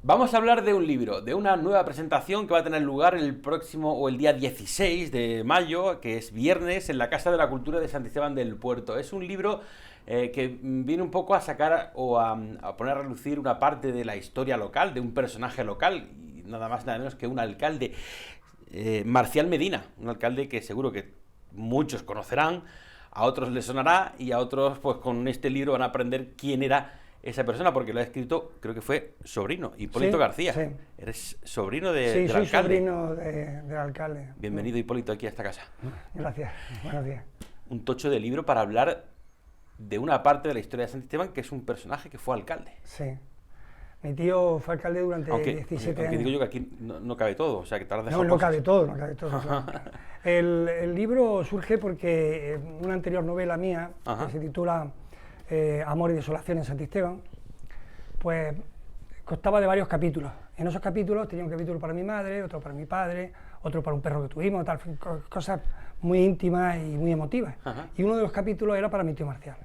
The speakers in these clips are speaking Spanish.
Vamos a hablar de un libro, de una nueva presentación que va a tener lugar el próximo o el día 16 de mayo, que es viernes, en la Casa de la Cultura de Santisteban del Puerto. Es un libro que viene un poco a sacar o a poner a relucir una parte de la historia local, de un personaje local, y nada más nada menos que un alcalde, Marcial Medina, un alcalde que seguro que muchos conocerán, a otros les sonará y a otros pues con este libro van a aprender quién era esa persona, porque lo ha escrito, creo que fue sobrino, Hipólito García. Sí. Eres sobrino del alcalde. Sí, soy alcalde. sobrino del alcalde. Bienvenido, Hipólito, aquí a esta casa. Gracias, buenos días. Un tocho de libro para hablar de una parte de la historia de Santisteban, que es un personaje que fue alcalde. Sí. Mi tío fue alcalde durante 17 años. Digo yo que aquí no cabe todo, o sea, que te has dejado No cosas. cabe todo, no cabe todo. Claro. El libro surge porque una anterior novela mía, que se titula Amor y desolación en Santisteban, pues constaba de varios capítulos. En esos capítulos tenía un capítulo para mi madre, otro para mi padre, otro para un perro que tuvimos, tal, cosas muy íntimas y muy emotivas. Y uno de los capítulos era para mi tío Marcial.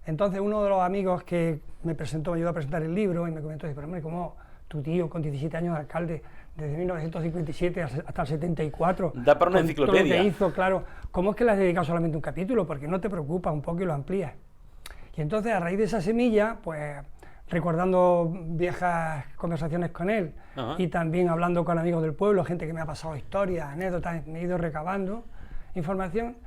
Entonces uno de los amigos que me ayudó a presentar el libro y me comentó, pero hombre, ¿cómo tu tío con 17 años de alcalde, desde 1957 hasta el 74, da para una enciclopedia? Todo lo que hizo, claro, ¿cómo es que le has dedicado solamente un capítulo? Porque no te preocupa un poco y lo amplías. Y entonces, a raíz de esa semilla, pues recordando viejas conversaciones con él y también hablando con amigos del pueblo, gente que me ha pasado historias, anécdotas, me he ido recabando información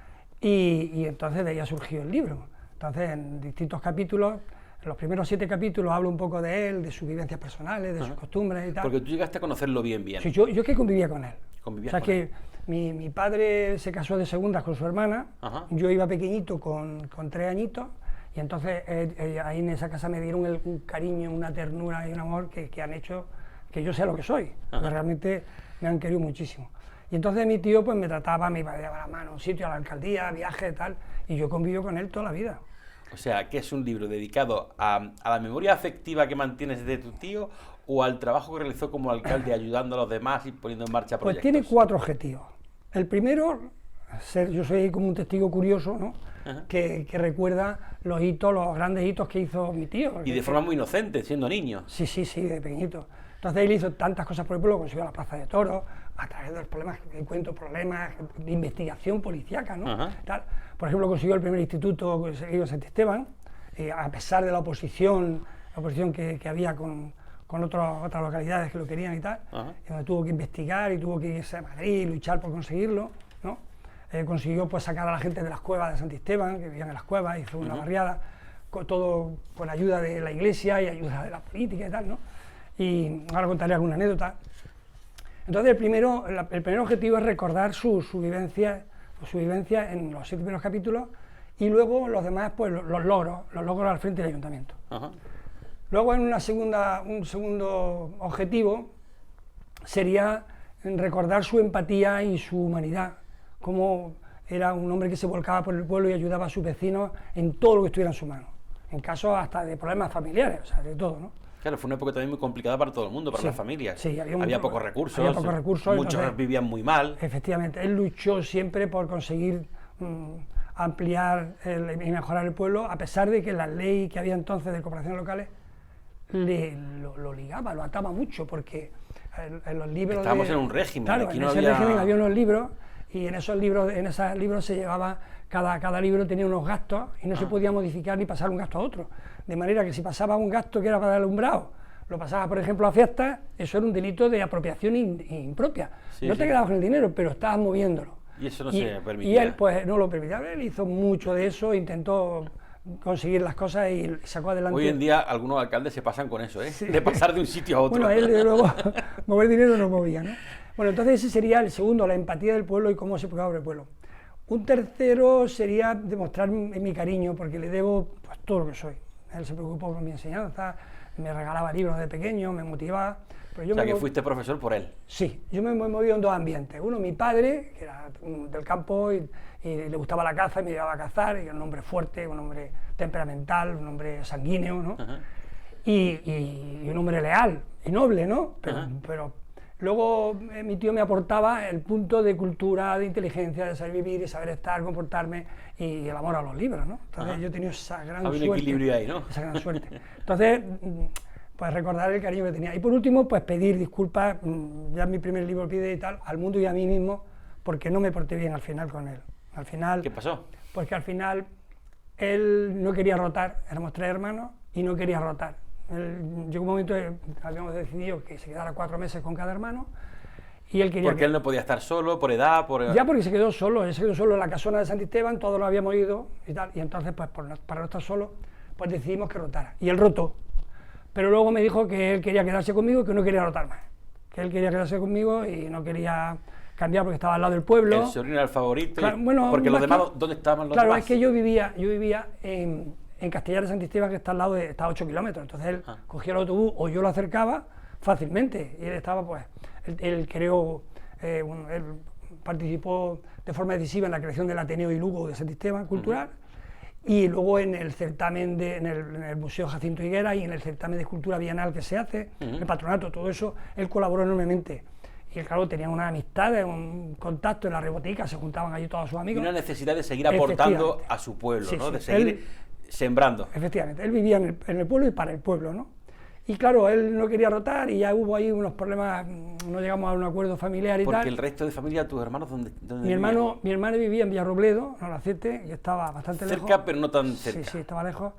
y entonces de ahí ha surgido el libro. Entonces, en distintos capítulos, en los primeros 7 capítulos hablo un poco de él, de sus vivencias personales, de sus costumbres y tal. Porque tú llegaste a conocerlo bien. Sí, yo es que convivía con él. Convivías o sea, con que él. Mi padre se casó de segundas con su hermana, yo iba pequeñito con 3 añitos, y entonces ahí en esa casa me dieron un cariño, una ternura y un amor que han hecho que yo sea lo que soy, porque realmente me han querido muchísimo. Y entonces mi tío pues me trataba, me iba a llevar la mano a un sitio, a la alcaldía, viaje, tal, y yo convivo con él toda la vida. O sea, que es un libro dedicado a la memoria afectiva que mantienes de tu tío o al trabajo que realizó como alcalde ayudando a los demás y poniendo en marcha proyectos. Pues tiene 4 objetivos. El primero, yo soy como un testigo curioso, ¿no? Que recuerda los hitos, los grandes hitos que hizo mi tío. Y de forma muy inocente, siendo niño. Sí, de pequeñito. Entonces él hizo tantas cosas por el pueblo, consiguió la plaza de toros, a través de los problemas, problemas de investigación policíaca, ¿no? Tal. Por ejemplo, consiguió el primer instituto en Santisteban, a pesar de la oposición que había con otras localidades que lo querían y tal, y donde tuvo que investigar y tuvo que irse a Madrid y luchar por conseguirlo, ¿no? Consiguió pues sacar a la gente de las cuevas de Santisteban, que vivían en las cuevas, hizo una barriada, todo con ayuda de la iglesia y ayuda de la política y tal, ¿no? Y ahora contaré alguna anécdota. Entonces el primer objetivo es recordar su vivencia en los 7 primeros capítulos y luego los demás pues los logros al frente del ayuntamiento. Luego en un segundo objetivo sería recordar su empatía y su humanidad, cómo era un hombre que se volcaba por el pueblo y ayudaba a sus vecinos en todo lo que estuviera en su mano, en casos hasta de problemas familiares, o sea, de todo, ¿no? Claro, fue una época también muy complicada para todo el mundo, para las familias. Sí, había pocos recursos, muchos entonces, vivían muy mal. Efectivamente, él luchó siempre por conseguir ampliar y mejorar el pueblo, a pesar de que la ley que había entonces de cooperaciones locales lo ligaba, lo ataba mucho, porque en los libros... Estábamos en un régimen, claro, aquí en no ese había... régimen había unos libros, y en esos libros se llevaba, cada libro tenía unos gastos, y no se podía modificar ni pasar un gasto a otro. De manera que si pasaba un gasto que era para el alumbrado, lo pasaba, por ejemplo, a fiestas, eso era un delito de apropiación impropia. No te quedabas con el dinero, pero estabas moviéndolo. Y eso no se permitía. Y él, pues, no lo permitía. Él hizo mucho de eso, intentó conseguir las cosas y sacó adelante. Hoy en día algunos alcaldes se pasan con eso, de pasar de un sitio a otro. Bueno, él, desde luego, mover dinero no movía, ¿no? Bueno, entonces ese sería el segundo, la empatía del pueblo y cómo se preocupaba por el pueblo. Un tercero sería demostrar mi cariño, porque le debo pues, todo lo que soy. Él se preocupó por mi enseñanza, me regalaba libros de pequeño, me motivaba. Pero yo que fuiste profesor por él. Sí, yo me he movido en 2 ambientes. Uno, mi padre, que era del campo y le gustaba la caza y me llevaba a cazar, y era un hombre fuerte, un hombre temperamental, un hombre sanguíneo, ¿no? Y un hombre leal y noble, ¿no? Pero luego mi tío me aportaba el punto de cultura, de inteligencia, de saber vivir y saber estar, comportarme y el amor a los libros, ¿no? Entonces yo he tenido esa gran suerte. Había un equilibrio ahí, ¿no? Esa gran suerte. Entonces pues recordar el cariño que tenía. Y por último, pues pedir disculpas, ya en mi primer libro pide y tal, al mundo y a mí mismo, porque no me porté bien al final con él. Al final... ¿Qué pasó? Porque al final él no quería rotar, éramos 3 hermanos y no quería rotar. Llegó un momento que habíamos decidido que se quedara 4 meses con cada hermano y él quería... Porque él no podía estar solo, por edad, por... Ya porque se quedó solo en la casona de Santisteban, todos lo habíamos ido y tal, y entonces pues para no estar solo, pues decidimos que rotara. Y él rotó, pero luego me dijo que él quería quedarse conmigo y que no quería rotar más. Que él quería quedarse conmigo y no quería cambiar porque estaba al lado del pueblo. El sobrino era el favorito, claro, bueno, porque los demás, ¿dónde estaban los demás? Claro, es que yo vivía en Castellar de Santisteban, que está al lado está a 8 kilómetros, entonces él cogía el autobús o yo lo acercaba fácilmente, y él estaba pues, él creó, él participó de forma decisiva en la creación del Ateneo y Lugo de Santisteban Cultural, y luego en el certamen, en el Museo Jacinto Higuera y en el certamen de escultura bienal que se hace, el patronato, todo eso, él colaboró enormemente. Y claro, tenían una amistad, un contacto en la rebotica, se juntaban allí todos sus amigos. Y una necesidad de seguir aportando a su pueblo, sí, ¿no? Sí. De seguir sembrando. Efectivamente, él vivía en el pueblo y para el pueblo, ¿no? Y claro, él no quería rotar y ya hubo ahí unos problemas, no llegamos a un acuerdo familiar y tal. Porque el resto de familia, tus hermanos, ¿dónde mi hermano vivía en Villarrobledo, en Albacete, y estaba bastante lejos. Cerca, pero no tan cerca. Sí, estaba lejos.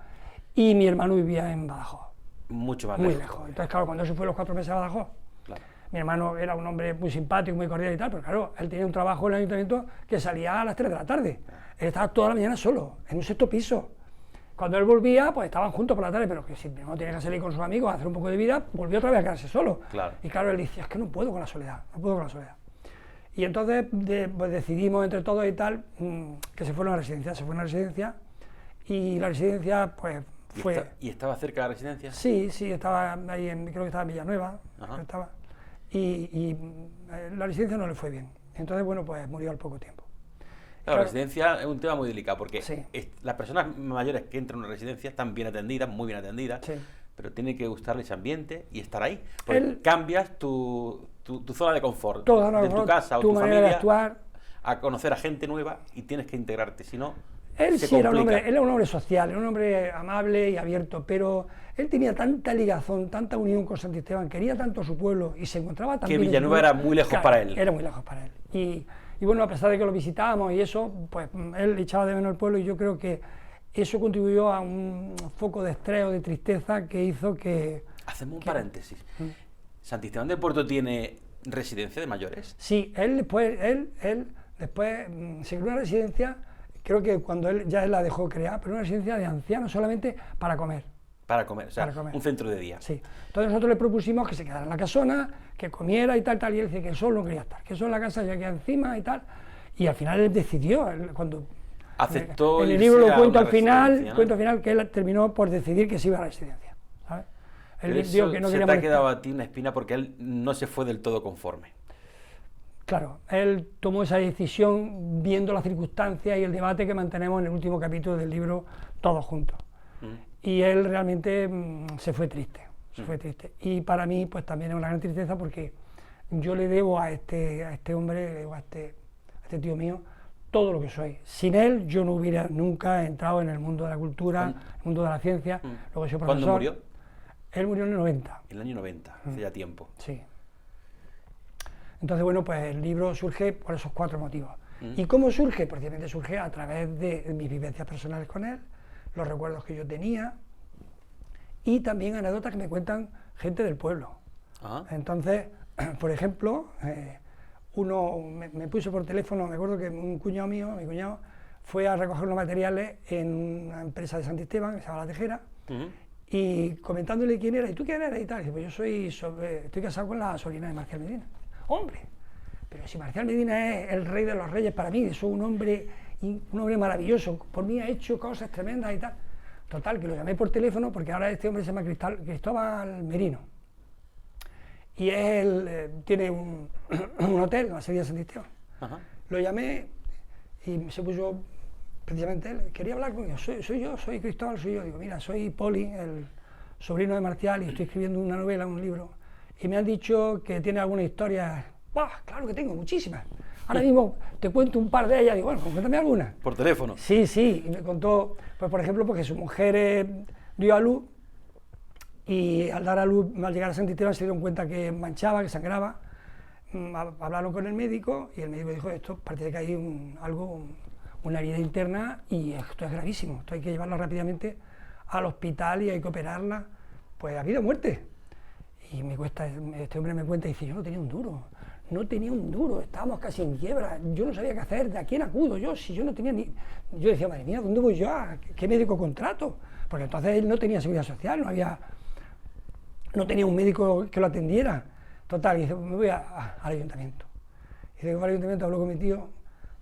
Y mi hermano vivía en Badajoz. Mucho más muy lejos. lejos. Entonces, claro, cuando él se fue los 4 meses a Badajoz, claro. Mi hermano era un hombre muy simpático, muy cordial y tal, pero claro, él tenía un trabajo en el ayuntamiento que salía a las 3 de la tarde. Él estaba toda la mañana solo, en un 6.º piso. Cuando él volvía, pues estaban juntos por la tarde, pero que si no tenía que salir con sus amigos a hacer un poco de vida, volvió otra vez a quedarse solo. Claro. Y claro, él decía, es que no puedo con la soledad, no puedo con la soledad. Y entonces pues decidimos entre todos y tal, que se fuera a una residencia, y la residencia pues fue... ¿Y estaba cerca de la residencia? Sí, estaba ahí, creo que estaba en Villanueva, estaba, y la residencia no le fue bien. Entonces, bueno, pues murió al poco tiempo. Claro, la residencia es un tema muy delicado porque sí. Las personas mayores que entran a una residencia están bien atendidas, muy bien atendidas, sí. pero tiene que gustarle ese ambiente y estar ahí. Porque cambias tu zona de confort, de tu casa o tu manera familia, de actuar, a conocer a gente nueva y tienes que integrarte, si no, él se sí complica. Era un hombre social, era un hombre amable y abierto, pero él tenía tanta ligazón, tanta unión con Santisteban, quería tanto a su pueblo y se encontraba tan que bien. Villanueva era muy lejos para él. Era muy lejos para él. Y bueno, a pesar de que lo visitábamos y eso, pues él echaba de menos el pueblo y yo creo que eso contribuyó a un foco de estrés o de tristeza que hizo que... Hacemos un paréntesis. ¿Santisteban del Puerto tiene residencia de mayores? Sí, él después se creó una residencia, creo que cuando él la dejó crear, pero una residencia de ancianos solamente para comer. Para comer, o sea, para comer. Un centro de día. Sí. Entonces nosotros le propusimos que se quedara en la casona, que comiera y tal, y él dice que solo no quería estar, que solo en la casa ya queda encima y tal. Y al final él decidió, cuando... Aceptó. En el libro lo cuento al final, que él terminó por decidir que se iba a la residencia, ¿sabes? Él dijo que no se quería te ha molestar. quedado a ti una espina porque él no se fue del todo conforme. Claro, él tomó esa decisión viendo las circunstancias y el debate que mantenemos en el último capítulo del libro todos juntos. Y él realmente se fue triste, Y para mí pues también es una gran tristeza porque yo le debo a este hombre, le debo a este tío mío, todo lo que soy. Sin él yo no hubiera nunca entrado en el mundo de la cultura, en el mundo de la ciencia, lo que soy profesor. ¿Cuándo murió? Él murió en el 90. En el año 90, hace ya tiempo. Sí. Entonces, bueno, pues el libro surge por esos 4 motivos. ¿Y cómo surge? Precisamente surge a través de mis vivencias personales con él, los recuerdos que yo tenía y también anécdotas que me cuentan gente del pueblo. Entonces, por ejemplo, me puso por teléfono, me acuerdo que un cuñado mío, mi cuñado, fue a recoger unos materiales en una empresa de Santisteban, que se llama La Tejera, y comentándole quién era, ¿y tú quién eres? Y tal, y dice, pues yo estoy casado con la sobrina de Marcial Medina. ¡Hombre! Pero si Marcial Medina es el rey de los reyes para mí, es un hombre maravilloso, por mí ha hecho cosas tremendas y tal. Total, que lo llamé por teléfono porque ahora este hombre se llama Cristóbal Merino. Y él tiene un hotel en la Sevilla de Santisteban. Lo llamé y se puso, precisamente él, quería hablar conmigo, soy Cristóbal, soy yo. Digo, mira, soy Poli, el sobrino de Marcial, y estoy escribiendo una novela, un libro. Y me han dicho que tiene alguna historia. ¡Bah! Claro que tengo, muchísimas. Ahora mismo te cuento un par de ellas. Digo, bueno, cuéntame alguna. ¿Por teléfono? Sí, y me contó, pues por ejemplo, porque su mujer dio a luz y al dar a luz, al llegar a Santisteban se dieron cuenta que manchaba, que sangraba. Hablaron con el médico y el médico dijo, esto parece que hay una herida interna y esto es gravísimo, esto hay que llevarla rápidamente al hospital y hay que operarla, pues ha habido muerte. Y este hombre me cuenta y dice, yo no tenía un duro, estábamos casi en quiebra, yo no sabía qué hacer, ¿de a quién acudo yo? Si yo no tenía ni... Yo decía, madre mía, ¿dónde voy yo? ¿Qué médico contrato? Porque entonces él no tenía seguridad social, no tenía un médico que lo atendiera. Total, y dice, me voy al ayuntamiento. Y digo, al ayuntamiento, hablo con mi tío,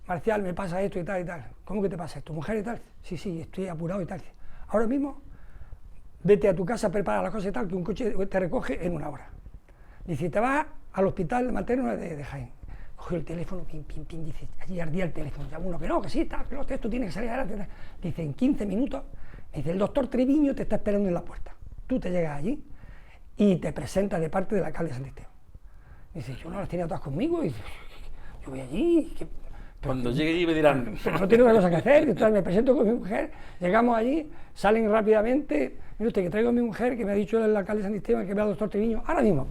Marcial, me pasa esto y tal y tal. ¿Cómo que te pasa esto? ¿Mujer y tal? Sí, estoy apurado y tal. Ahora mismo, vete a tu casa, prepara las cosas y tal, que un coche te recoge en 1 hora. Dice, te vas al hospital materno de Jaén. Cogió el teléfono, pim, dice, allí ardía el teléfono. Llama uno, que no, que sí, está, que esto tiene que salir adelante. Dice, en 15 minutos, dice, el doctor Treviño te está esperando en la puerta. Tú te llegas allí y te presentas de parte del alcalde de Santisteban. Dice, yo no las tenía todas conmigo, y yo voy allí. Cuando llegue allí me dirán... Pero no tengo otra cosa que hacer, entonces me presento con mi mujer, llegamos allí, salen rápidamente, mire usted que traigo a mi mujer, que me ha dicho el alcalde de Santisteban que vea al doctor Treviño, ahora mismo.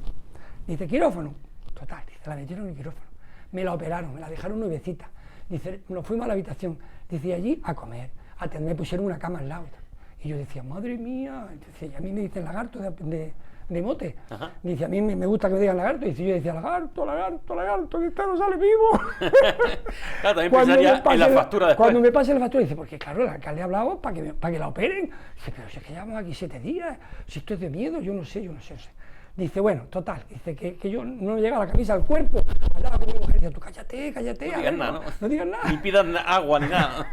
Dice, quirófano. Total, dice, la metieron en el quirófano. Me la operaron, me la dejaron nuevecita. Dice, nos fuimos a la habitación, dice, allí a comer, me pusieron una cama al lado. Y yo decía, madre mía, dice, y a mí me dicen lagarto de mote. Ajá. Dice, a mí me gusta que me digan lagarto. Y yo decía, lagarto, que este no sale vivo. Claro, también pensaría en la factura después. Cuando me pase la factura, dice, porque claro, el alcalde ha hablado para que la operen. Dice, pero si es que llevamos aquí 7 días, si esto es de miedo, yo no sé. Dice, bueno, total, dice que yo no me llegaba la camisa al cuerpo. Hablaba con mi mujer, dice, tú cállate. No digas nada, ¿no? No digas nada. Ni pidan agua ni nada.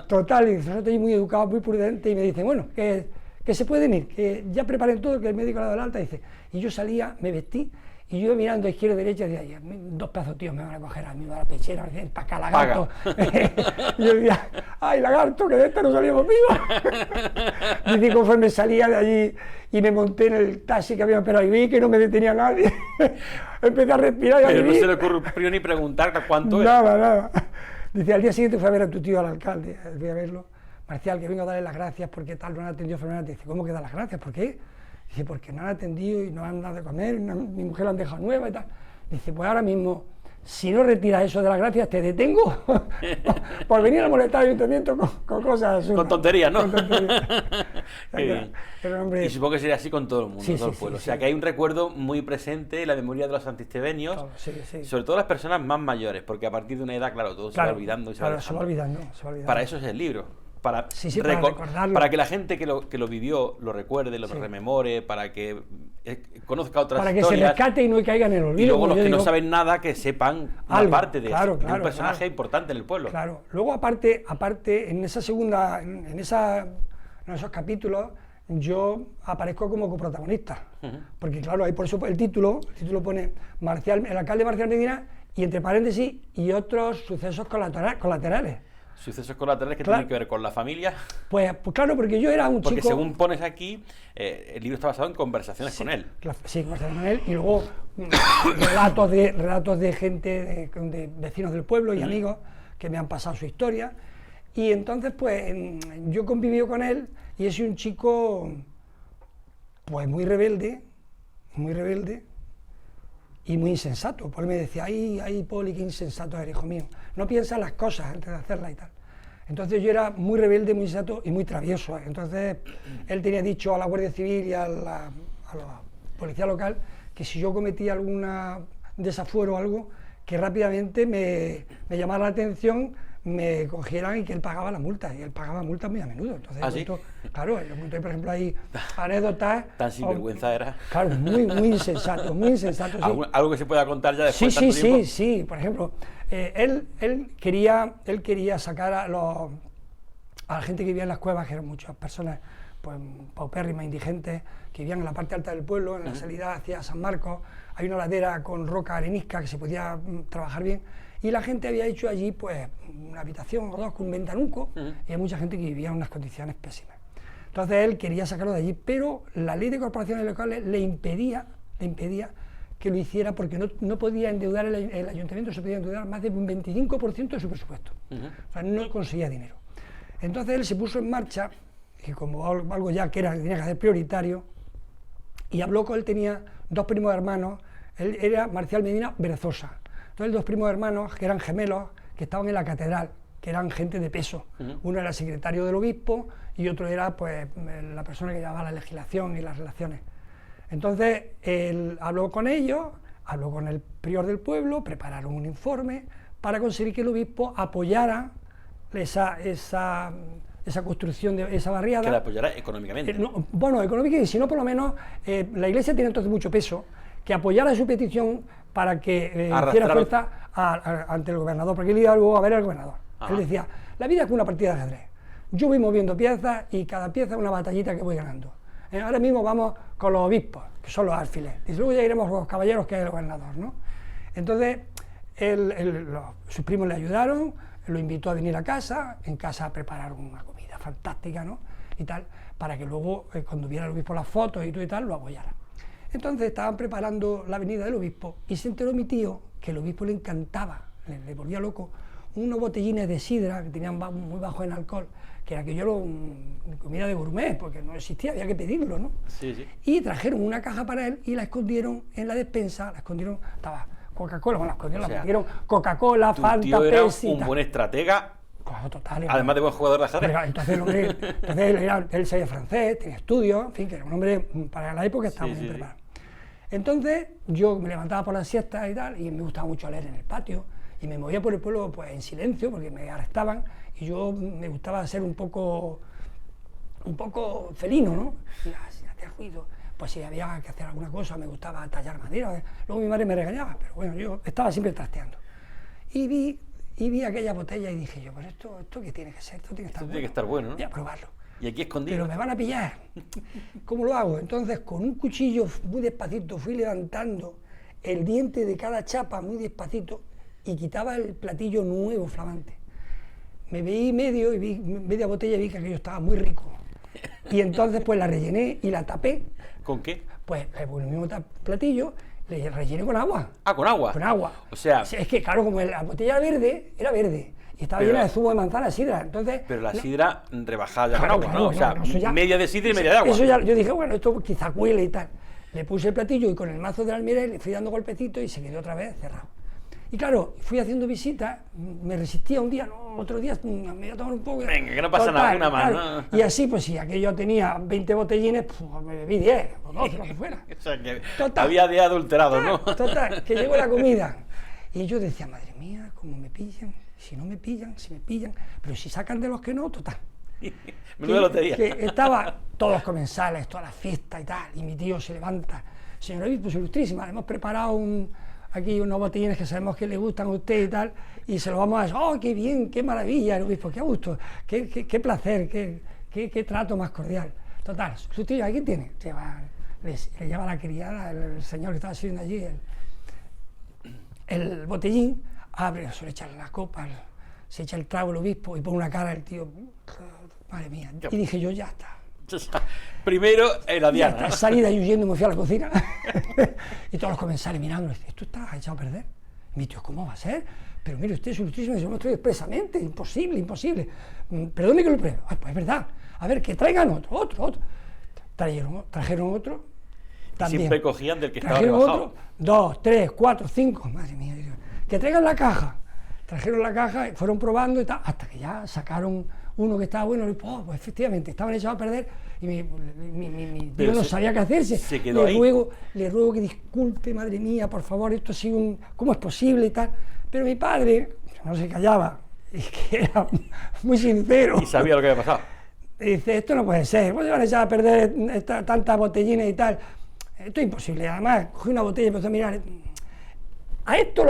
Total, y dice, yo estoy muy educado, muy prudente, y me dice, bueno, que se pueden ir, que ya preparen todo, que el médico le ha dado el alta, dice, y yo salía, me vestí, y yo mirando a izquierda y derecha, decía, 2 pedazos tíos me van a coger a mí, a la pechera, me decían, para acá, lagarto. Y yo decía, ay, lagarto, que de este no salíamos vivos. Dice, conforme salía de allí y me monté en el taxi que había esperado y vi que no me detenía nadie, empecé a respirar y a vivir. Pero no se le ocurrió ni preguntar cuánto era. Nada. Dice, al día siguiente fui a ver a tu tío, al alcalde, fui a verlo. Marcial, que vengo a darle las gracias porque tal, no han atendido enfermedad. Dice, ¿cómo que da las gracias? ¿Por qué? Dice, porque no han atendido y no han dado de comer, mi mujer la han dejado nueva y tal. Dice, pues ahora mismo, si no retiras eso de las gracias, te detengo por venir a molestar al ayuntamiento con cosas absurdas. Con tonterías, ¿no? Con tonterías. Pero, hombre, y supongo que sería así con todo el mundo, sí, todo el pueblo. O sea, que hay un recuerdo muy presente en la memoria de los santistebenios, sobre todo las personas más mayores, porque a partir de una edad, claro, todo se va olvidando. Se va olvidando. Para eso es el libro. Para recordarlo. Para que la gente que lo vivió lo recuerde, lo rememore, para que conozca otras historias. Para que se rescate y no caiga en el olvido. Y luego los que no saben nada, que sepan una parte de un personaje importante en el pueblo. Claro. Luego, aparte en esa segunda, en esos capítulos, yo aparezco como coprotagonista. Porque claro, ahí por eso el título pone el alcalde Marcial Medina, y entre paréntesis, y otros sucesos colaterales. Sucesos colaterales que tienen que ver con la familia. Pues claro, porque yo era un chico... Porque según pones aquí, el libro está basado en conversaciones con él. Sí, conversaciones con él, y luego relatos de gente, de vecinos del pueblo y amigos que me han pasado su historia. Y entonces, pues, yo conviví con él, y es un chico, pues, muy rebelde, y muy insensato. Paul me decía, ay, Poli, qué insensato eres, hijo mío. No piensas las cosas antes de hacerlas y tal. Entonces yo era muy rebelde, muy insensato y muy travieso. Entonces él tenía dicho a la Guardia Civil y a la policía local que si yo cometía algún desafuero o algo, que rápidamente me llamara la atención, me cogieran y que él pagaba la multa, y él pagaba multas muy a menudo. Entonces, ¿Ah, sí? Claro, por ejemplo, hay anécdotas... Tan sinvergüenza era. Claro, muy insensato, sí. ¿Algo que se pueda contar ya después? Sí, por ejemplo, él quería sacar a la gente que vivía en las cuevas, que eran muchas personas pues paupérrimas, indigentes, que vivían en la parte alta del pueblo, en la salida hacia San Marcos. Hay una ladera con roca arenisca que se podía trabajar bien, y la gente había hecho allí pues una habitación o dos con un ventanuco, y hay mucha gente que vivía en unas condiciones pésimas. Entonces él quería sacarlo de allí, pero la ley de corporaciones locales le impedía que lo hiciera, porque no podía endeudar el ayuntamiento, se podía endeudar más de un 25% de su presupuesto. O sea, no conseguía dinero. Entonces él se puso en marcha, y como algo ya que tenía que hacer prioritario, y habló con él, tenía 2 primos hermanos, él era Marcial Medina Berzosa. Entonces 2 primos hermanos que eran gemelos, que estaban en la catedral, que eran gente de peso. Uno era secretario del obispo y otro era pues la persona que llevaba la legislación y las relaciones. Entonces él habló con ellos, habló con el prior del pueblo, prepararon un informe para conseguir que el obispo apoyara esa construcción de esa barriada. Que la apoyara económicamente. Bueno, económicamente, y si no, por lo menos, la Iglesia tiene entonces mucho peso, que apoyara su petición para que hiciera fuerza ante el gobernador, porque él iba luego a ver al gobernador. Ajá. Él decía, la vida es como una partida de ajedrez. Yo voy moviendo piezas y cada pieza es una batallita que voy ganando. Ahora mismo vamos con los obispos, que son los alfiles, y luego ya iremos con los caballeros, que es el gobernador, ¿no? Entonces, sus primos le ayudaron, lo invitó a venir a casa, en casa prepararon una comida fantástica, ¿no? Y tal, para que luego, cuando viera el obispo las fotos y todo y tal, lo apoyara. Entonces estaban preparando la venida del obispo y se enteró mi tío que el obispo le encantaba, le volvía loco, unos botellines de sidra que tenían muy bajo en alcohol, que era aquello comida de gourmet, porque no existía, había que pedirlo, ¿no? Sí, sí. Y trajeron una caja para él y la escondieron en la despensa, estaba Coca-Cola, bueno, la escondieron Coca-Cola, Fanta, tío era Pepsi. Un buen estratega. Claro, total. Además de buen jugador de ajedrez. Entonces él sabía francés, tenía estudios, en fin, que era un hombre para la época estaba muy preparado. Entonces yo me levantaba por las siestas y tal, y me gustaba mucho leer en el patio, y me movía por el pueblo pues en silencio, porque me arrestaban, y yo me gustaba ser un poco felino, ¿no? Y sin hacer ruido. Pues si había que hacer alguna cosa, me gustaba tallar madera. Luego mi madre me regañaba, pero bueno, yo estaba siempre trasteando. Y vi aquella botella y dije yo, pues esto qué tiene que ser, esto tiene que estar bueno, ¿no? Voy a probarlo. Y aquí escondido. Pero me van a pillar. ¿Cómo lo hago? Entonces, con un cuchillo muy despacito fui levantando el diente de cada chapa muy despacito y quitaba el platillo nuevo, flamante. Me veí medio y vi media botella y vi que aquello estaba muy rico. Y entonces pues la rellené y la tapé. ¿Con qué? Pues con el mismo platillo le rellené con agua. Ah, ¿con agua? Con agua. O sea... Es que claro, como la botella era verde, y estaba llena de zumo de manzana, sidra, entonces... Pero la sidra rebajada ya con agua, ¿no? O sea, ya, media de sidra y media de agua. Eso ya, yo dije, bueno, esto quizá cuele y tal. Le puse el platillo y con el mazo de almirez le fui dando golpecitos y se quedó otra vez cerrado. Y claro, fui haciendo visitas, me resistía un día, no, otro día me iba a tomar un poco. Venga, que no pasa nada, una más, ¿no? Y así, pues si aquello tenía 20 botellines, pues me bebí 10 o 12, lo que fuera. O sea, que había de adulterado, ¿no? Total, que llegó la comida. Y yo decía, madre mía, cómo me pillan, si no me pillan, si me pillan, pero si sacan de los que no, total. Menuda lotería. Que estaba todos los comensales, todas las fiestas y tal, y mi tío se levanta. Señora obispo, ilustrísima, le hemos preparado aquí unos botellines que sabemos que le gustan a usted y tal, y se los vamos a decir, ¡oh, qué bien, qué maravilla, el obispo, qué gusto, qué placer, qué trato más cordial! Total, su tío, ¿a quién tiene? Le lleva la criada, el señor que estaba sirviendo allí, el botellín, abre, se le echa la copa, se echa el trago el obispo y pone una cara el tío, madre mía, y dije yo, ya está. Primero la diana, ¿no? Salí de ahí huyendo y me fui a la cocina y todos los comensales mirando, esto está echado a perder. Y mi tío, ¿cómo va a ser? Pero mire usted, es ilustrísimo, yo me estoy expresamente, imposible. Perdone que lo pruebe. Pues es verdad, a ver, que traigan otro. Trajeron otro. También. Siempre cogían del que estaba rebajado. Otro, 2, 3, 4, 5, madre mía, que traigan la caja. Trajeron la caja, fueron probando y tal, hasta que ya sacaron uno que estaba bueno, y pues efectivamente, estaban echados a perder, y mi tío no sabía qué hacerse. Se quedó ahí. Le ruego que disculpe, madre mía, por favor, esto ha sido ¿cómo es posible y tal? Pero mi padre no se callaba, y que era muy sincero. Y sabía lo que había pasado. Y dice, esto no puede ser, ¿cómo se van a echar a perder tantas botellines y tal? Esto es imposible. Además, cogí una botella y empezó a mirar. A esto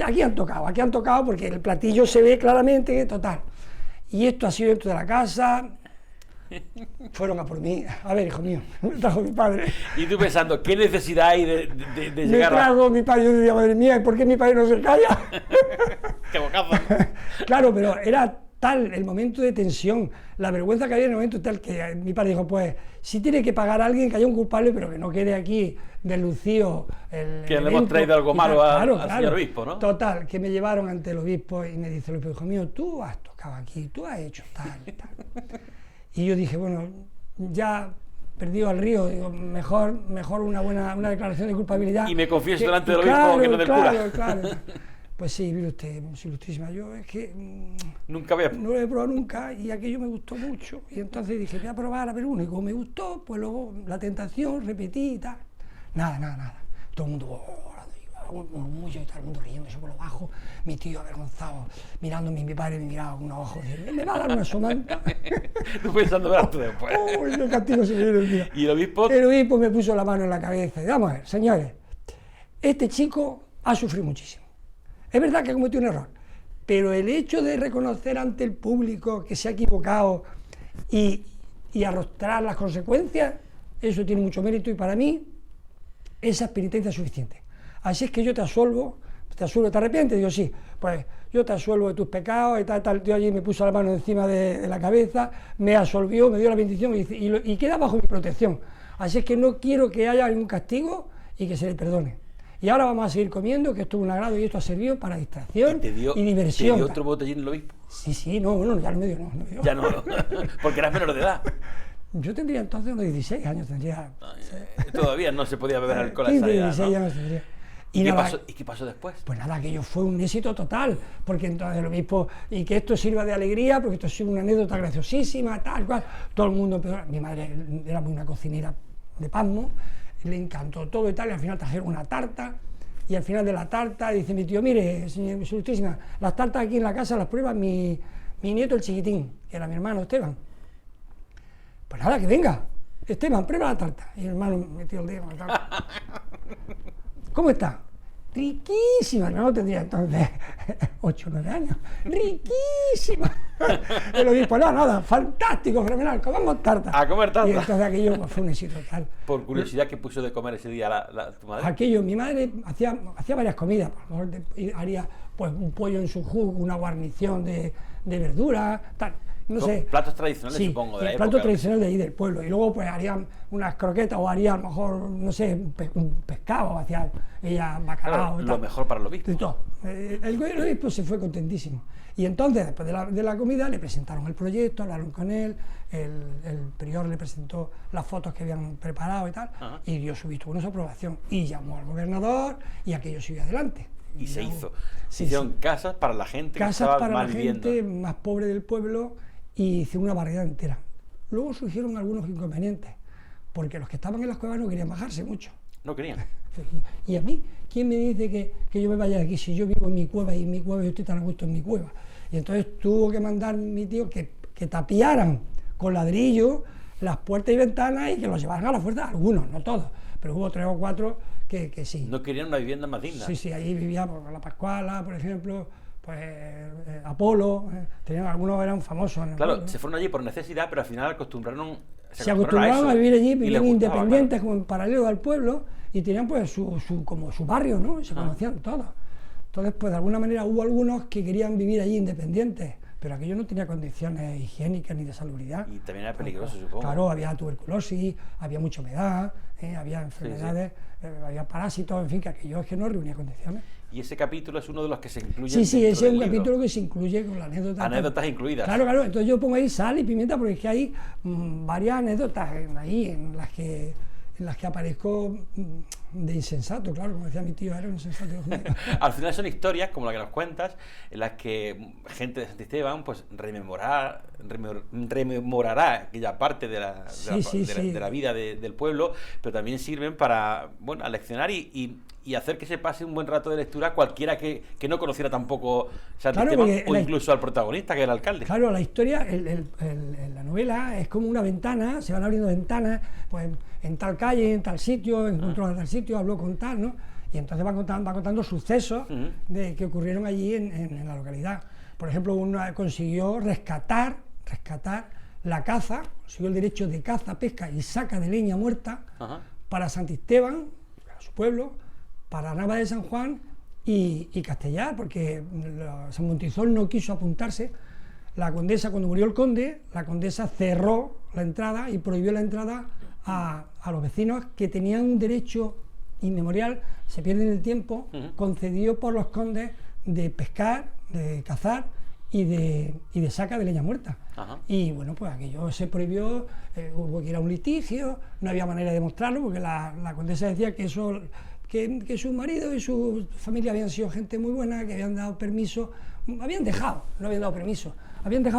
aquí han tocado porque el platillo se ve claramente, total. Y esto ha sido dentro de la casa, fueron a por mí. A ver, hijo mío, me trajo mi padre. Y tú pensando, ¿qué necesidad hay de llegar me trajo mi padre, yo decía, madre mía, ¿y por qué mi padre no se calla? ¡Qué bocazo! Claro, pero era tal el momento de tensión, la vergüenza que había en el momento tal que mi padre dijo, pues, si tiene que pagar a alguien, que haya un culpable, pero que no quede aquí deslucido el que le hemos traído algo malo al señor obispo, ¿no? Total, que me llevaron ante el obispo y me dice el obispo, hijo mío, tú has tocado aquí, tú has hecho tal y tal. Y yo dije, bueno, ya perdido al río, digo, mejor una declaración de culpabilidad. Y me confieso delante del obispo que no del cura. Claro. Pues sí, mire usted, Su Ilustrísima, yo es que no lo he probado nunca y aquello me gustó mucho. Y entonces dije, voy a probar a ver uno. Y como me gustó, pues luego la tentación, repetí y tal. Nada. Todo el mundo, un murmullo y todo el mundo riéndose por lo bajo. Mi tío avergonzado, mirándome, mi padre me miraba con unos ojos, diciendo, me va a dar una somanta. Tú pensando verás tú después. Uy, qué castigo se me dio el día. ¿Y el obispo? El obispo me puso la mano en la cabeza y vamos a ver, señores, este chico ha sufrido muchísimo. Es verdad que ha cometido un error, pero el hecho de reconocer ante el público que se ha equivocado y arrostrar las consecuencias, eso tiene mucho mérito y para mí esa penitencia es suficiente. Así es que yo te absuelvo, ¿te arrepientes? Digo, sí, pues yo te absuelvo de tus pecados y tal. Yo allí me puso la mano encima de la cabeza, me absolvió, me dio la bendición y queda bajo mi protección. Así es que no quiero que haya ningún castigo y que se le perdone. Y ahora vamos a seguir comiendo, que esto es un agrado y esto ha servido para distracción y diversión. ¿Te dio otro botellín el obispo? Sí, no, bueno, ya no me dio, no. Ya no, porque eras menor de edad. Yo tendría entonces unos 16 años, tendría. Todavía no se podía beber alcohol a 15, esa edad, 16 ¿no? años tendría. ¿Y qué pasó después? Pues nada, aquello fue un éxito total, porque entonces el obispo, y que esto sirva de alegría, porque esto ha sido una anécdota graciosísima, tal cual, todo el mundo empezó, mi madre era muy una cocinera de pasmo, le encantó todo y tal, y al final trajeron una tarta, y al final de la tarta dice mi tío, mire, señor Su Ilustrísima, las tartas aquí en la casa las prueba mi nieto el chiquitín, que era mi hermano Esteban. Pues nada, que venga, Esteban, prueba la tarta. Y el hermano metió el dedo en la tarta. ¿Cómo está? Riquísima, no tendría entonces 8 o 9 años, riquísima. El obispo, nada, fantástico, fenomenal, comamos tarta. A comer tarta. Y entonces aquello pues, fue un éxito total. Por curiosidad, ¿qué puso de comer ese día tu madre? Aquello, mi madre hacía varias comidas, por lo mejor haría pues un pollo en su jugo, una guarnición de verduras, tal. No sé. Platos tradicionales, sí, supongo, de la época. Platos tradicionales de ahí del pueblo. Y luego pues harían unas croquetas o haría a lo mejor, no sé, un pescado, hacía ella bacalao. Claro, lo mejor para el obispo. Y todo. El obispo se fue contentísimo. Y entonces, después de la comida, le presentaron el proyecto, hablaron con él, el prior le presentó las fotos que habían preparado y tal, y dio su visto bueno, su aprobación. Y llamó al gobernador y aquello siguió adelante. Y se hizo. Se hicieron casas para la gente que estaba mal viviendo. Casas para la gente más pobre del pueblo, y hice una barriada entera. Luego surgieron algunos inconvenientes, porque los que estaban en las cuevas no querían bajarse mucho. No querían. Y a mí, ¿quién me dice que yo me vaya de aquí si yo vivo en mi cueva y en mi cueva yo estoy tan a gusto en mi cueva? Y entonces tuvo que mandar mi tío que tapiaran con ladrillo las puertas y ventanas y que los llevaran a la fuerza, algunos, no todos, pero hubo 3 o 4 que sí. No querían una vivienda más digna. Sí, ahí vivía la Pascuala, por ejemplo, pues Apolo, algunos eran famosos. Claro, pueblo. se fueron allí por necesidad, pero al final se acostumbraron a vivir allí, vivían independientes, claro, como en paralelo al pueblo, y tenían pues como su barrio, ¿no? Y se conocían todos. Entonces, pues de alguna manera hubo algunos que querían vivir allí independientes, pero aquello no tenía condiciones higiénicas ni de salubridad. Y también era peligroso, supongo. Claro, había tuberculosis, había mucha humedad, había enfermedades, había parásitos, en fin, que aquello es que no reunía condiciones. Y ese capítulo es uno de los que se incluye. Sí, ese es un capítulo que se incluye con la anécdota. Anécdotas incluidas. Claro, entonces yo pongo ahí sal y pimienta porque es que hay varias anécdotas ahí en las que aparezco de insensato, claro, como decía mi tío, era un insensato. Al final son historias, como la que nos cuentas, en las que gente de Santisteban pues rememorará aquella parte de la vida del pueblo, pero también sirven para, bueno, aleccionar y hacer que se pase un buen rato de lectura cualquiera que no conociera tampoco Santisteban, o incluso al protagonista, que era el alcalde. Claro, la historia, la novela es como una ventana, se van abriendo ventanas, pues en tal calle, en tal sitio, encontró a tal sitio, habló con tal, ¿no? Y entonces va contando sucesos que ocurrieron allí en la localidad. Por ejemplo, uno consiguió rescatar la caza, consiguió el derecho de caza, pesca y saca de leña muerta para Santisteban, para su pueblo, para Nava de San Juan y Castellar, porque San Montizón no quiso apuntarse. La condesa, cuando murió el conde, la condesa cerró la entrada y prohibió la entrada a los vecinos que tenían un derecho inmemorial, se pierde en el tiempo, concedido por los condes de pescar, de cazar y de saca de leña muerta. Ajá. Y bueno, pues aquello se prohibió, hubo que ir a un litigio, no había manera de demostrarlo, porque la condesa decía que eso, que su marido y su familia habían sido gente muy buena, que habían dado permiso, no habían dejado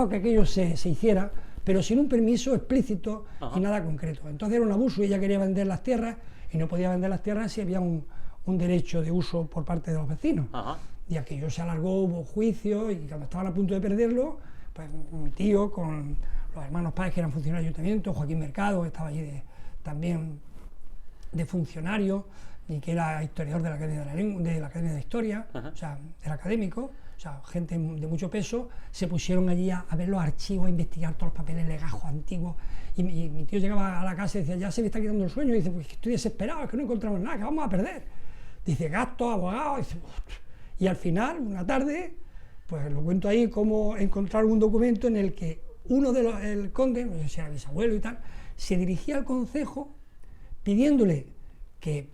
que aquello se hiciera, pero sin un permiso explícito. Ajá. Y nada concreto. Entonces era un abuso, ella quería vender las tierras y no podía vender las tierras si había un derecho de uso por parte de los vecinos. Ajá. Y aquello se alargó, hubo juicio, y cuando estaban a punto de perderlo, pues mi tío con los hermanos Páez, que eran funcionarios del ayuntamiento, Joaquín Mercado, que estaba allí también de funcionario, y que era historiador de la Academia de Historia, o sea, era académico, o sea, gente de mucho peso, se pusieron allí a ver los archivos, a investigar todos los papeles legajos antiguos, y mi tío llegaba a la casa y decía, ya se me está quitando el sueño, y dice, pues estoy desesperado, es que no encontramos nada, que vamos a perder. Dice, gastos, abogados, dice, y al final, una tarde, pues lo cuento ahí, cómo encontraron un documento en el que uno de el conde, no sé si era bisabuelo y tal, se dirigía al concejo pidiéndole que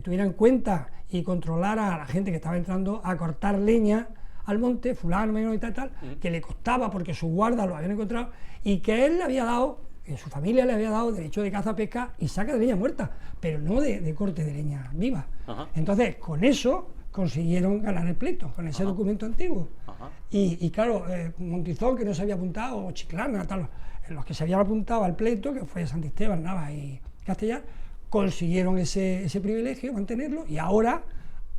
tuviera en cuenta y controlara a la gente que estaba entrando a cortar leña al monte, fulano y tal, que le costaba porque sus guardas lo habían encontrado, y que él le había dado, que su familia le había dado derecho de caza, pesca y saca de leña muerta, pero no de corte de leña viva. Ajá. Entonces, con eso consiguieron ganar el pleito, con ese documento antiguo. Y claro, Montizón, que no se había apuntado, o Chiclana, tal, los que se habían apuntado al pleito, que fue Santisteban, Navas y Castellar, consiguieron ese privilegio, mantenerlo, y ahora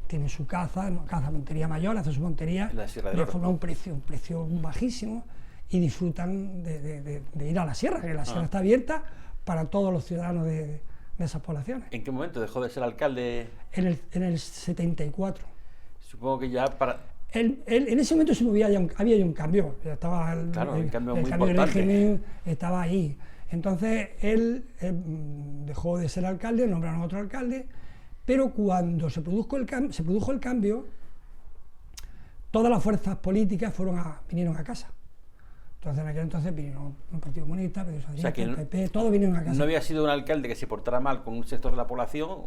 tiene su caza montería mayor, hace su montería de forma un precio bajísimo, y disfrutan de ir a la sierra, que la sierra está abierta para todos los ciudadanos de esas poblaciones. ¿En qué momento dejó de ser alcalde? En el 74. Supongo que ya para... En ese momento había ya un cambio, ya estaba el cambio de régimen estaba ahí. Entonces él dejó de ser alcalde, nombraron a otro alcalde, pero cuando se produjo el cambio, todas las fuerzas políticas vinieron a casa. Entonces en aquel entonces vinieron un Partido Comunista, Pedro Socialista, el PP, todos vinieron a casa. No había sido un alcalde que se portara mal con un sector de la población,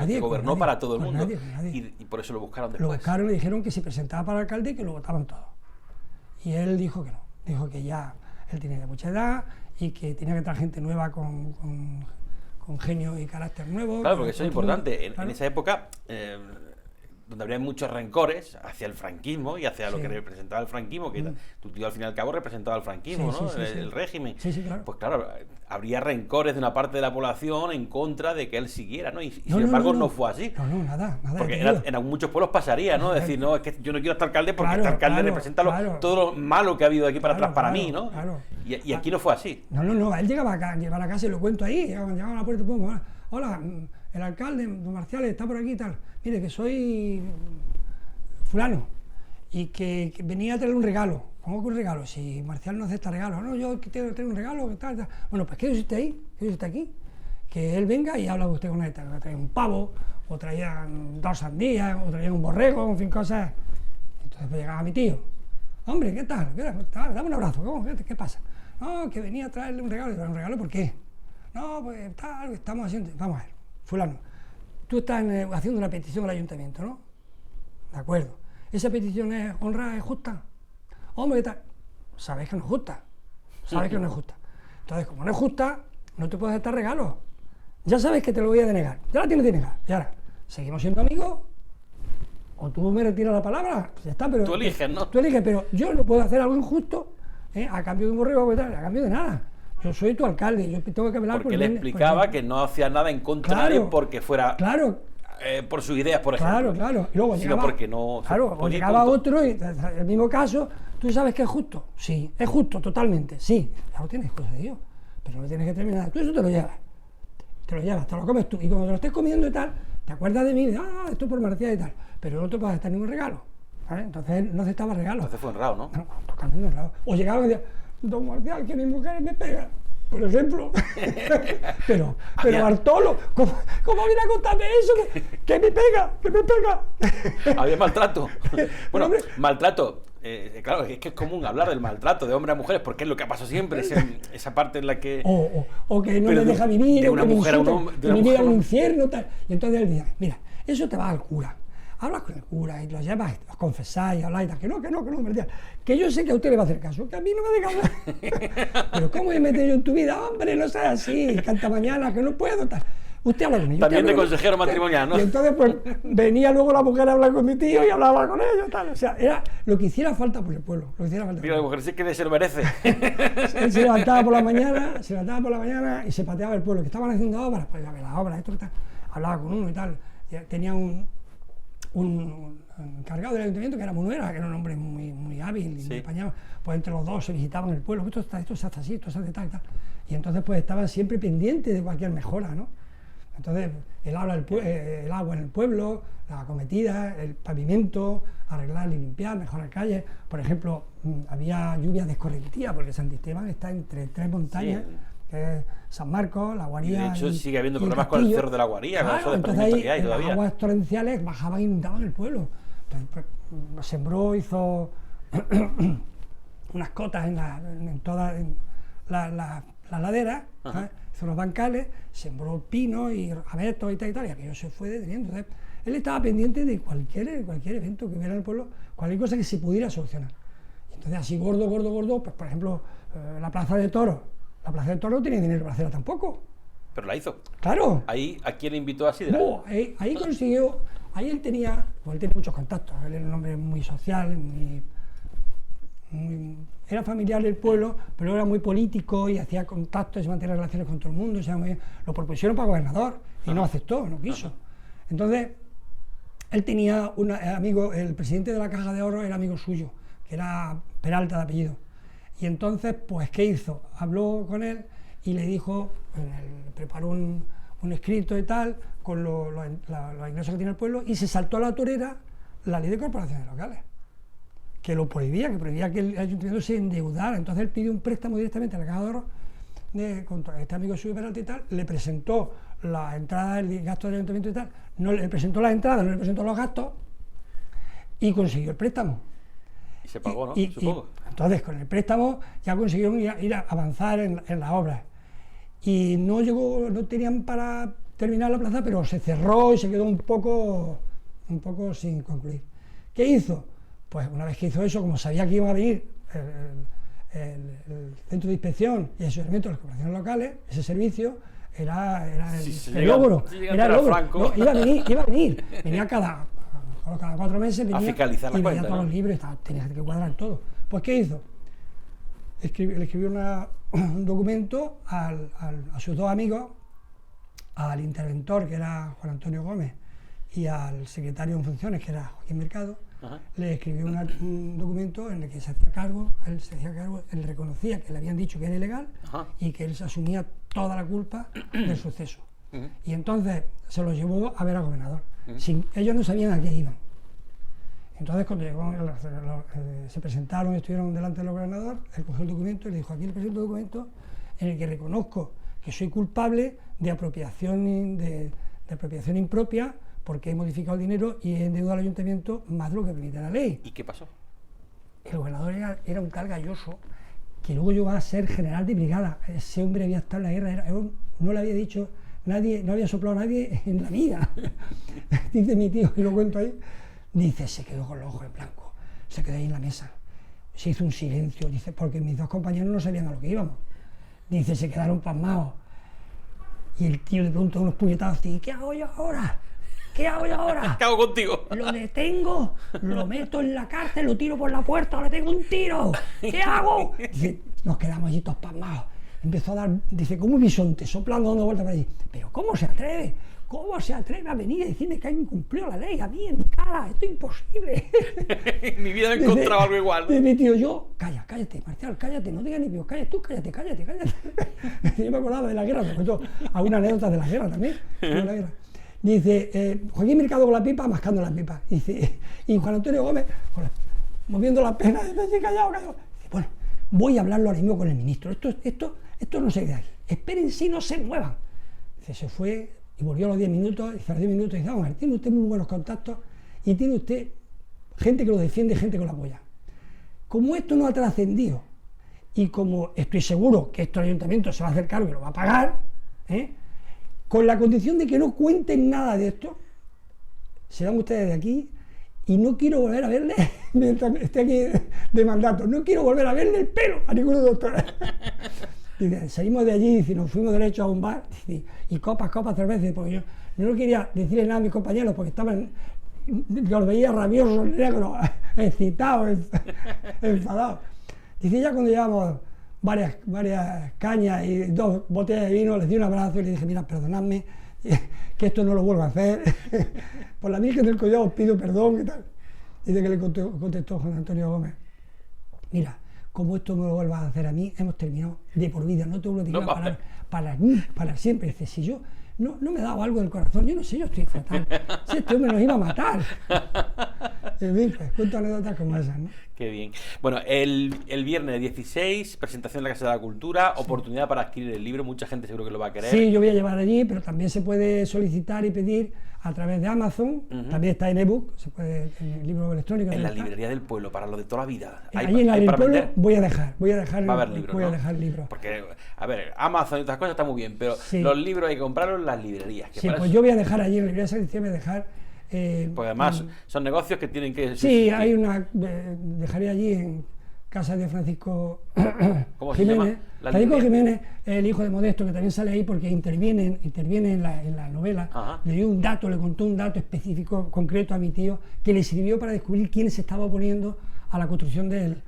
que gobernó para todo el mundo. Y por eso lo buscaron después. Lo buscaron y dijeron que se presentaba para alcalde y que lo votaban todos. Y él dijo que no, dijo que ya él tenía mucha edad y que tenía que traer gente nueva con genio y carácter nuevo. Claro, porque eso es importante. En esa época, donde habría muchos rencores hacia el franquismo y hacia lo que representaba el franquismo, que tu tío al fin y al cabo representaba el franquismo, ¿no? El régimen. Claro. Pues claro, habría rencores de una parte de la población en contra de que él siguiera, ¿no? Y sin embargo no fue así. No, nada. Porque en muchos pueblos pasaría, ¿no? Decir, no, es que yo no quiero estar alcalde porque este alcalde representa todo lo malo que ha habido aquí para atrás para mí, ¿no? Claro. Y aquí no fue así. No, él llegaba a la casa y lo cuento ahí, llegaba a la puerta, pues, hola, el alcalde, don Marciales, está por aquí y tal. Mire, que soy fulano y que venía a traer un regalo. ¿Cómo que un regalo? Si Marcial no acepta regalo. No, yo tengo que traer un regalo, que tal. Bueno, pues quédese usted ahí, quédese usted aquí. Que él venga y habla usted con él. Traía un pavo, o traían 2 sandías, o traían un borrego, en fin, cosas. Entonces pues llegaba mi tío. Hombre, ¿qué tal? Dame un abrazo, ¿cómo? ¿Qué pasa? No, que venía a traerle un regalo. ¿Un regalo por qué? No, pues tal, estamos haciendo... Vamos a ver, fulano, tú estás haciendo una petición al ayuntamiento, ¿no? De acuerdo. ¿Esa petición es honrada, es justa? Hombre, ¿qué tal? Sabes que no es justa. Sabes que no es justa. Entonces, como no es justa, no te puedo aceptar regalos. Ya sabes que te lo voy a denegar. Ya la tienes denegada. Y ahora, ¿seguimos siendo amigos? O tú me retiras la palabra. Pues ya está, pero... Tú eliges, ¿no? Tú eliges, pero yo no puedo hacer algo injusto a cambio de un borrego, a cambio de nada. Yo soy tu alcalde, yo tengo que hablar porque él explicaba que no hacía nada en contra de nadie porque fuera por sus ideas, por ejemplo. Claro. Y luego sino porque no... o llegaba otro y el mismo caso, ¿tú sabes que es justo? Sí, es justo, totalmente, sí. Ya lo tienes, cosa de Dios, pero no tienes que terminar. Tú eso te lo llevas, te lo comes tú. Y cuando te lo estés comiendo y tal, te acuerdas de mí, esto por Marcial y tal, pero no te puedes gastar ningún regalo. ¿Vale? Entonces él no aceptaba regalos. Entonces fue honrado, ¿no? No, totalmente honrado. O llegaba y decía, don Marcial, que mi mujer me pega, por ejemplo. pero Bartolo, ¿cómo viene a contarme eso? Que me pega. Había maltrato. Bueno, maltrato. Claro, es que es común hablar del maltrato de hombres a mujeres porque es lo que pasa siempre, esa parte en la que... O que no me deja vivir, de una mujer a un hombre, que me lleva a un infierno, tal. Y entonces él dice, mira, eso te va al cura. hablas con el cura y lo llevas, os confesáis, habláis, que no, me decía, que yo sé que a usted le va a hacer caso, que a mí no me hace caso. Pero ¿cómo me meto yo en tu vida? Hombre, no seas así, canta mañana, que no puedo, tal. Usted habla con ellos. También de consejero matrimonial, ¿no? Y entonces, pues, venía luego la mujer a hablar con mi tío y hablaba con ellos, tal. O sea, era lo que hiciera falta por el pueblo. Lo que hiciera falta. Mira, la mujer sí que se lo merece. Él se levantaba por la mañana, y se pateaba el pueblo. Que estaban haciendo obras, pues iba a ver las obras, esto, tal. Hablaba con uno y tal. Tenía un encargado del ayuntamiento que era Munuera, que era un hombre muy hábil y sí. muy apañado. Pues entre los dos se visitaban el pueblo. Esto se hace así, esto se hace tal y tal. Y entonces, pues, estaban siempre pendientes de cualquier mejora, ¿no? Entonces, el agua en el pueblo, la acometida, el pavimento, arreglar y limpiar, mejorar calles. Por ejemplo, había lluvia de escorrentía, porque Santisteban está entre 3 montañas, sí. Que es San Marcos, La Guaría. Y de hecho, sigue habiendo problemas con el cerro de La Guaría, claro, con eso de entonces ahí, que hay todavía. Las aguas torrenciales bajaban e inundaban el pueblo. Entonces, pues, sembró, hizo unas cotas en todas las laderas, hizo unos bancales, sembró pino y abetos y tal, y aquello se fue deteniendo. Entonces, él estaba pendiente de cualquier evento que hubiera en el pueblo, cualquier cosa que se pudiera solucionar. Y entonces, así gordo, pues, por ejemplo, la Plaza de Toros. La Plaza de Toros no tenía dinero para hacerla tampoco. Pero la hizo. Claro. Ahí, ¿a quién le invitó a Sidra? No, ahí consiguió, ahí él tenía muchos contactos, él era un hombre muy social, era familiar del pueblo, pero era muy político y hacía contactos y mantenía relaciones con todo el mundo. O sea, lo propusieron para gobernador y no aceptó, no quiso. Entonces, él tenía un amigo, el presidente de la Caja de Ahorros era amigo suyo, que era Peralta de apellido. Y entonces, pues, ¿qué hizo? Habló con él y le dijo, preparó un escrito y tal, con los ingresos que tiene el pueblo, y se saltó a la torera la ley de corporaciones locales, que lo prohibía, que el ayuntamiento se endeudara. Entonces él pidió un préstamo directamente a la Caja de Ahorros contra este amigo suyo Peralta y tal, le presentó la entrada del gasto del ayuntamiento y tal, no le presentó las entradas, no le presentó los gastos, y consiguió el préstamo. Y se pagó, ¿no? Supongo. Entonces, con el préstamo ya consiguieron ir a avanzar en las obras. Y no tenían para terminar la plaza, pero se cerró y se quedó un poco sin concluir. ¿Qué hizo? Pues una vez que hizo eso, como sabía que iba a venir el centro de inspección y asesoramiento de las corporaciones locales, ese servicio era el logro. Era el logro. No, iba a venir. Venía cada 4 meses, venía a fiscalizar la cuenta, todos los libros, tenía que cuadrar todo. Pues ¿qué hizo? Le escribió un documento a sus 2 amigos, al interventor, que era Juan Antonio Gómez, y al secretario en funciones, que era Joaquín Mercado. Le escribió un documento en el que se hacía cargo, él reconocía que le habían dicho que era ilegal y que él se asumía toda la culpa del suceso. Y entonces se lo llevó a ver al gobernador. Ellos no sabían a qué iban. Entonces, cuando llegó, se presentaron y estuvieron delante del gobernador, él cogió el documento y le dijo: aquí le presento un documento en el que reconozco que soy culpable de apropiación impropia, porque he modificado el dinero y he endeudado al ayuntamiento más de lo que permite la ley. ¿Y qué pasó? El gobernador era un tal Galloso, que luego llegó a ser general de brigada. Ese hombre había estado en la guerra, no le había dicho nadie, no había soplado a nadie en la vida. Dice mi tío, y lo cuento ahí, dice, se quedó con los ojos en blanco, se quedó ahí en la mesa, se hizo un silencio, dice, porque mis 2 compañeros no sabían a lo que íbamos. Dice, se quedaron pasmados. Y el tío le preguntó unos puñetazos, y ¿qué hago yo ahora? ¿Qué hago yo ahora? ¿Qué hago contigo? Lo detengo, lo meto en la cárcel, lo tiro por la puerta, le tengo un tiro. ¿Qué hago? Dice, nos quedamos allí todos pasmados. Empezó a dar, dice, como un bisonte, soplando, dando vueltas por allí. Pero ¿cómo se atreve? ¿Cómo se atreve a venir a decirme que ha incumplido la ley a mí, en mi cara? Esto es imposible. En mi vida me he encontrado algo igual. Dice mi tío, cállate, Marcial, cállate, no digas ni pío, cállate. Yo me acordaba de la guerra, me cuento alguna anécdota de la guerra también. De la guerra. Dice, Joaquín Mercado con la pipa, mascando la pipa. Dice, y Juan Antonio Gómez, moviendo la pena, dice, callado. Dice, bueno, voy a hablarlo ahora mismo con el ministro. Esto no se queda aquí. Espérense y no se muevan. Dice, se fue y volvió a los 10 minutos, y a los 10 minutos dice, vamos a ver, tiene usted muy buenos contactos y tiene usted gente que lo defiende, gente que lo apoya. Como esto no ha trascendido y como estoy seguro que esto el ayuntamiento se va a hacer cargo y lo va a pagar, con la condición de que no cuenten nada de esto, se van ustedes de aquí y no quiero volver a verle, mientras esté aquí de mandato, no quiero volver a verle el pelo a ninguno doctor. Dice, salimos de allí y nos fuimos derecho a un bar, dice, y copas, cervezas, porque yo no quería decirle nada a mis compañeros porque estaban, yo los veía rabiosos, negros, excitados, enfadados. Dice, ya cuando llevamos varias cañas y 2 botellas de vino, les di un abrazo y le dije, mira, perdonadme, que esto no lo vuelvo a hacer, por la Virgen del Collado os pido perdón y tal. Dice que le contestó Juan Antonio Gómez, mira, como esto me lo vuelvas a hacer a mí, hemos terminado de por vida, no te vuelvo a decir para siempre. Dice, si yo no me ha dado algo del corazón, yo no sé, yo estoy fatal, si este hombre nos iba a matar. En fin, pues, cuento anécdotas como esas, ¿no? Qué bien. Bueno, el viernes 16, presentación en la Casa de la Cultura, oportunidad para adquirir el libro, mucha gente seguro que lo va a querer. Sí, yo voy a llevar allí, pero también se puede solicitar y pedir a través de Amazon, también está en ebook, se puede, en el libro electrónico. En la librería del pueblo, para lo de toda la vida. Allí en el pueblo voy a dejar va a haber libros, voy a dejar libros. Porque, a ver, Amazon y otras cosas está muy bien, pero los libros hay que comprarlos en las librerías. Sí, pues yo voy a dejar allí en la librería de San Vicente, voy a dejar... porque además son negocios que tienen que... Sí, hay una... dejaré allí en casa de Francisco Jiménez. Francisco Jiménez, el hijo de Modesto, que también sale ahí porque interviene en la novela. Ajá. Le dio un dato, le contó un dato específico, concreto a mi tío, que le sirvió para descubrir quién se estaba oponiendo a la construcción del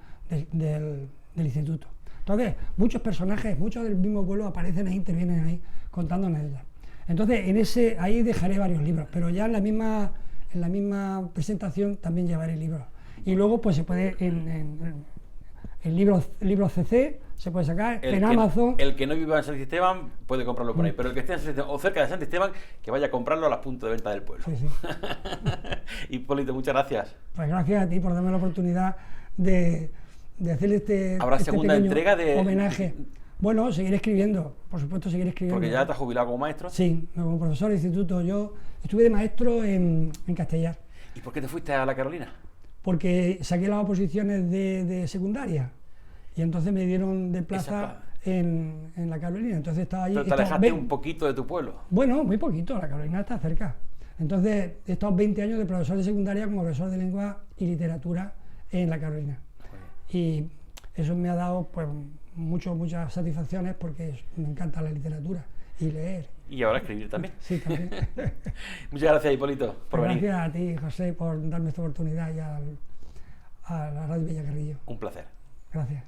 instituto. Entonces, muchos personajes, muchos del mismo pueblo aparecen ahí, intervienen ahí, contándonos ellas. Entonces, ahí dejaré varios libros, pero ya en la misma presentación también llevaré libros. Y luego, pues se puede, en libros CC, se puede sacar, Amazon. El que no viva en San Esteban puede comprarlo por ahí, pero el que esté en San Esteban, o cerca de San Esteban, que vaya a comprarlo a los puntos de venta del pueblo. Sí. Hipólito, muchas gracias. Pues gracias a ti por darme la oportunidad de hacerle ¿Habrá segunda entrega de homenaje? Bueno, seguiré escribiendo, por supuesto seguiré escribiendo. ¿Porque ya te has jubilado como maestro? Sí, como profesor de instituto. Yo estuve de maestro en Castellar. ¿Y por qué te fuiste a la Carolina? Porque saqué las oposiciones de secundaria y entonces me dieron de plaza en la Carolina. Entonces estaba allí. Pero te alejaste un poquito de tu pueblo. Bueno, muy poquito, la Carolina está cerca. Entonces he estado 20 años de profesor de secundaria como profesor de lengua y literatura en la Carolina. Y eso me ha dado pues muchas satisfacciones porque me encanta la literatura y leer. Y ahora escribir también. Sí, también. Muchas gracias, Hipólito, por venir. Gracias a ti, José, por darme esta oportunidad y a la Radio Villacarrillo. Un placer. Gracias.